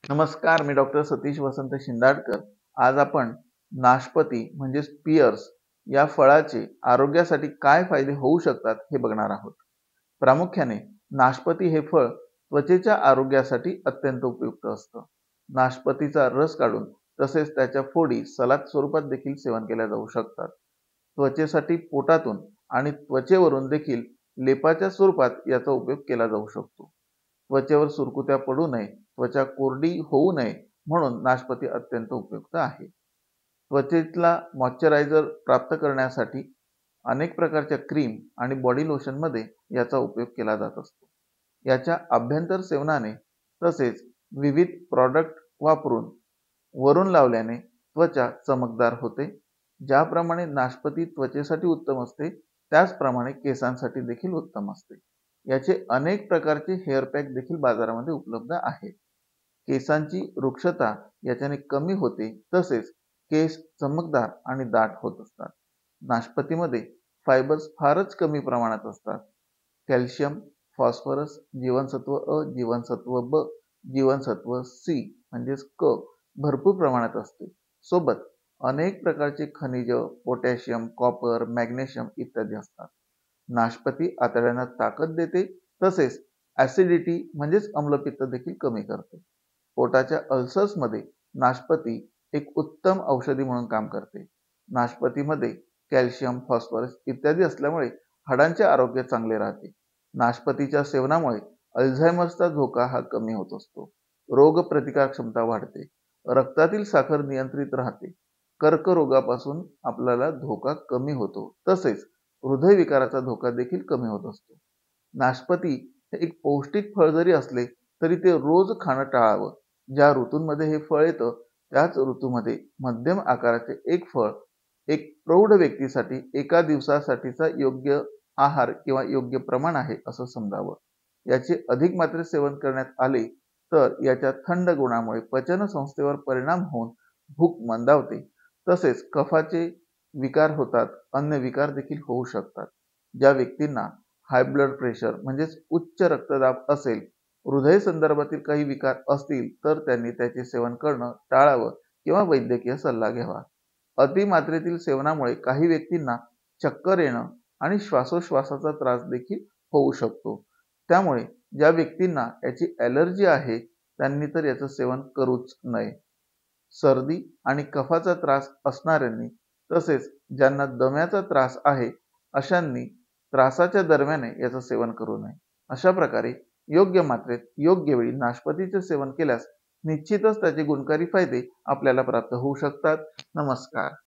नमस्कार, मी डॉक्टर सतीश वसंत शिंदाडकर। आज आपण नाशपती म्हणजेच पियर्स या फळाचे आरोग्यासाठी काय फायदे होऊ शकतात हे बघणार आहोत। प्रामुख्याने नाशपती हे फळ त्वचेच्या आरोग्यासाठी अत्यंत उपयुक्त असतं। नाशपतीचा रस काढून तसेच त्याच्या फोडी सलाद स्वरूपात देखील सेवन केल्या जाऊ शकतात। त्वचेसाठी पोटातून आणि त्वचेवरून देखील लेपाच्या स्वरूपात याचा उपयोग केला जाऊ शकतो। त्वचेवर सुरकुत्या पडू नये, त्वचा कोरडी होऊ नये म्हणून नाशपती अत्यंत उपयुक्त आहे। त्वचेला मॉइश्चरायझर प्राप्त करण्यासाठी अनेक प्रकारच्या क्रीम आणि बॉडी लोशनमध्ये याचा उपयोग केला जात असतो। याच्या अभ्यंतर सेवनाने तसेच विविध प्रॉडक्ट वापरून वरून लावल्याने त्वचा चमकदार होते। ज्याप्रमाणे नाशपती त्वचेसाठी उत्तम असते, त्याचप्रमाणे केसांसाठी देखील उत्तम असते। याचे अनेक प्रकारचे हेअर पॅक देखील बाजारामध्ये उपलब्ध आहेत। केसांची रुक्षता याच्याने कमी होते, तसेच केस चमकदार आणि दाट होत असतात। नाशपतीमध्ये फायबर्स फारच कमी प्रमाणात असतात। कॅल्शियम, फॉस्फरस, जीवनसत्व अ, जीवनसत्व ब, जीवनसत्व सी म्हणजेच क भरपूर प्रमाणात असते। सोबत अनेक प्रकारचे खनिज, पोटॅशियम, कॉपर, मॅग्नेशियम इत्यादी असतात। नाशपती आतड्यांना ताकद देते, तसेच ऍसिडिटी म्हणजेच अम्लपित्त देखील कमी करते। पोटाच्या अल्सर्समध्ये नाशपती एक उत्तम औषधी म्हणून काम करते। नाशपतीमध्ये कॅल्शियम, फॉस्फरस इत्यादी असल्यामुळे हाडांचे आरोग्य चांगले राहते। नाशपतीच्या सेवनामुळे अल्झायमर्सचा धोका हा कमी होत असतो। रोगप्रतिकारक क्षमता वाढते, रक्तातील साखर नियंत्रित राहते, कर्करोगापासून आपल्याला धोका कमी होतो, तसेच हृदयविकाराचा धोका देखील कमी होत असतो। नाशपती हे एक पौष्टिक फळ जरी असले तरी ते रोज खाणं टाळावं। ज्या ऋतूंमध्ये हे फळ येतं त्याच ऋतूमध्ये मध्यम आकाराचे एक फळ एक प्रौढ व्यक्तीसाठी एका दिवसासाठीचा योग्य आहार किंवा योग्य प्रमाण आहे असं समजावं। याचे अधिक मात्रेत सेवन करण्यात आले तर याच्या थंड गुणामुळे पचन संस्थेवर परिणाम होऊन भूक मंदावते, तसेच कफाचे विकार होतात, अन्य विकार देखील होऊ शकतात। ज्या व्यक्तींना हाय ब्लड प्रेशर म्हणजेच उच्च रक्तदाब असेल, हृदय संदर्भातील काही विकार असतील तर त्यांनी त्याचे सेवन करणं टाळावं किंवा वैद्यकीय सल्ला घ्यावा। अतिमात्रेतील सेवनामुळे काही व्यक्तींना चक्कर येणं आणि श्वासोश्वासाचा त्रास देखील होऊ शकतो। त्यामुळे ज्या व्यक्तींना याची ॲलर्जी आहे त्यांनी तर याचं सेवन करूच नये। सर्दी आणि कफाचा त्रास असणाऱ्यांनी तसेच ज्यांना दम्याचा त्रास आहे अशांनी त्रासाच्या दरम्यान याचं सेवन करू नये। अशा प्रकारे योग्य मात्रेत योग्य वेळी नाशपतीचे सेवन केल्यास निश्चितच त्याचे गुणकारी फायदे आपल्याला प्राप्त होऊ शकतात। नमस्कार।